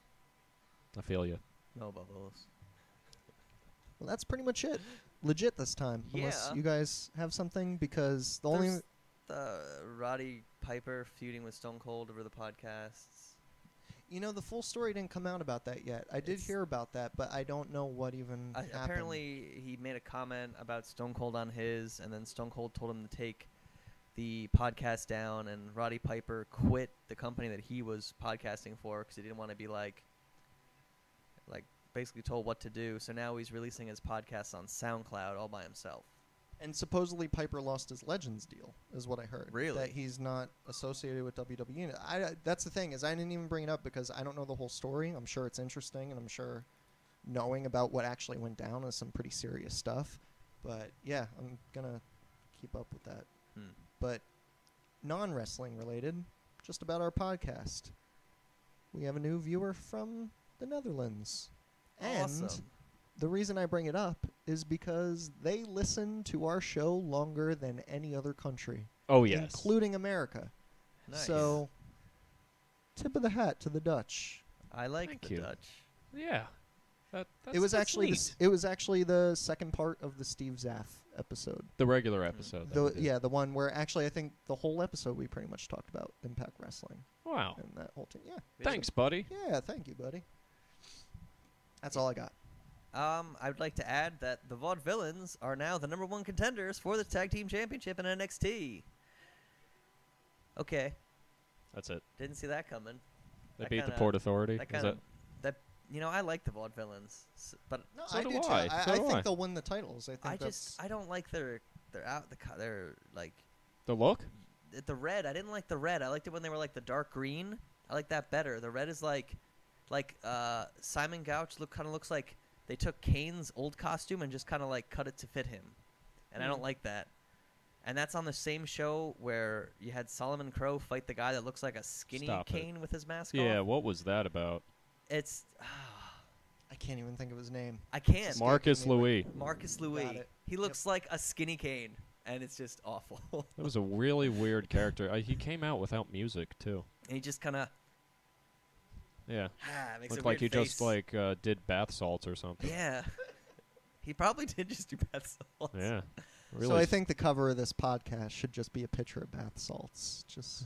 I feel you. No bubbles. Well, that's pretty much it. Legit this time. Yeah. Unless you guys have something, because the There's only... Roddy Piper feuding with Stone Cold over the podcasts. You know, the full story didn't come out about that yet. I did hear about that, but I don't know what even happened. Apparently, he made a comment about Stone Cold on his, and then Stone Cold told him to take the podcast down, and Roddy Piper quit the company that he was podcasting for because he didn't want to be like basically told what to do. So now he's releasing his podcasts on SoundCloud all by himself. And supposedly Piper lost his Legends deal, is what I heard. Really? That he's not associated with WWE. That's the thing, is I didn't even bring it up because I don't know the whole story. I'm sure it's interesting, and I'm sure knowing about what actually went down is some pretty serious stuff. But, yeah, I'm going to keep up with that. But non-wrestling related, just about our podcast. We have a new viewer from the Netherlands. Awesome. And the reason I bring it up is because they listen to our show longer than any other country. Oh, yes. Including America. Nice. So, tip of the hat to the Dutch. I like Thank the you. Dutch. Yeah. It was that's actually neat. it was actually the second part of the Steve Zaff episode. The regular episode. that we did. Yeah, the one where actually I think the whole episode we pretty much talked about Impact Wrestling Wow. and that whole thing. Yeah. Thanks, buddy. Yeah, thank you, buddy. That's all I got. I would like to add that the Vaudevillains are now the #1 contenders for the Tag Team Championship in NXT. Okay. That's it. Didn't see that coming. They That beat the kinda- Port Authority. That Is kind that of I like the Vaudevillains, but No, So I do do too. I. I So do think I. they'll win the titles. I think I don't like their they're like the look? the red. I didn't like the red. I liked it when they were like the dark green. I like that better. The red is like Simon Gouch looks like they took Kane's old costume and just kind of like cut it to fit him, and I don't like that. And that's on the same show where you had Solomon Crow fight the guy that looks like a skinny Stop it. Kane with his mask Yeah, off. what was that about? It's I can't even think of his name. I can't. Escaping Marcus me, but- Louis. Marcus Got Louis. it. He looks like a skinny Kane, and it's just awful. That was a really weird character. He came out without music, too. And he just kind of Yeah. makes Looked a like he weird face. just did bath salts or something. Yeah. He probably did just do bath salts. Yeah. Really So I think the cover of this podcast should just be a picture of bath salts. Just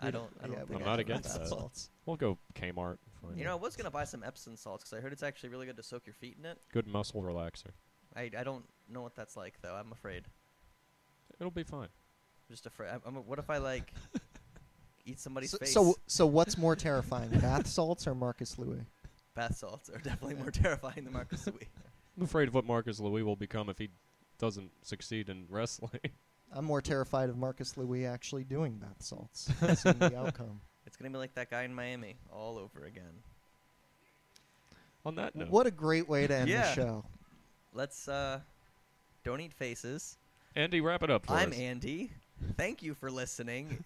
I don't yeah, we think I'm gotta not have against bath that. salts. we'll go Kmart. Find You know, I was going to buy some Epsom salts because I heard it's actually really good to soak your feet in it. good muscle relaxer. I don't know what that's like, though. I'm afraid. It'll be fine. I'm just afraid. What if I, like, eat somebody's face? So what's more terrifying, bath salts or Marcus Louis? Bath salts are definitely more terrifying than Marcus Louis. I'm afraid of what Marcus Louis will become if he doesn't succeed in wrestling. I'm more terrified of Marcus Louis actually doing bath salts. Seeing the outcome. It's going to be like that guy in Miami all over again. On that note, What a great way to end Yeah. the show. Let's don't eat faces. Andy, wrap it up for I'm us. Andy. Thank you for listening.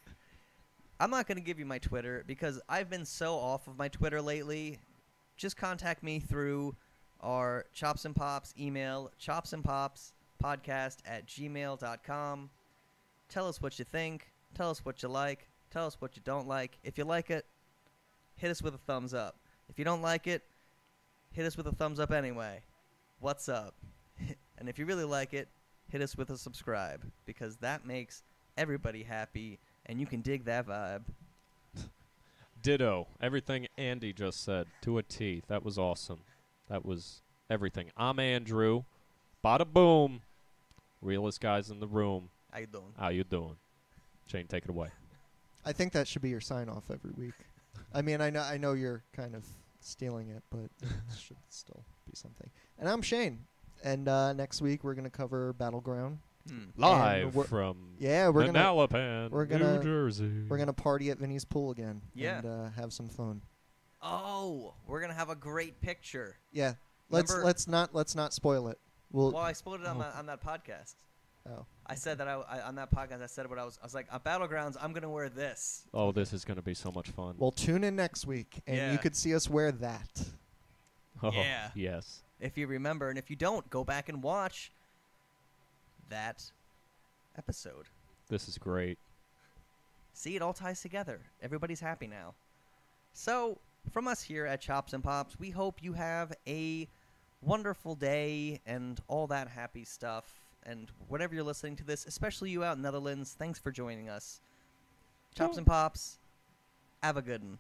I'm not going to give you my Twitter because I've been so off of my Twitter lately. Just contact me through our Chops and Pops email, chopsandpopspodcast@gmail.com. Tell us what you think. Tell us what you like. Tell us what you don't like. If you like it, hit us with a thumbs up. If you don't like it, hit us with a thumbs up anyway. What's up? And if you really like it, hit us with a subscribe because that makes everybody happy and you can dig that vibe. Ditto. Everything Andy just said to a T. That was awesome. That was everything. I'm Andrew. Bada boom. Realest guys in the room. How you doing? How you doing? Shane, take it away. I think that should be your sign-off every week. I mean, I know you're kind of stealing it, but it should still be something. And I'm Shane. And next week we're going to cover Battleground. Live from Manalapan, New Jersey. We're going to party at Vinny's pool again. Yeah. And have some fun. Oh, we're going to have a great picture. Yeah. Let's not spoil it. Well, I spoiled it on that podcast. Oh. I said that I on that podcast. I said what I was like on Battlegrounds. I'm gonna wear this. Oh, this is gonna be so much fun. Well, tune in next week, and you could see us wear that. Oh, yeah. Yes. If you remember, and if you don't, go back and watch that episode. This is great. See, it all ties together. Everybody's happy now. So, from us here at Chops and Pops, we hope you have a wonderful day and all that happy stuff. And whenever you're listening to this, especially you out in Netherlands, thanks for joining us. Chops and Pops, have a good one.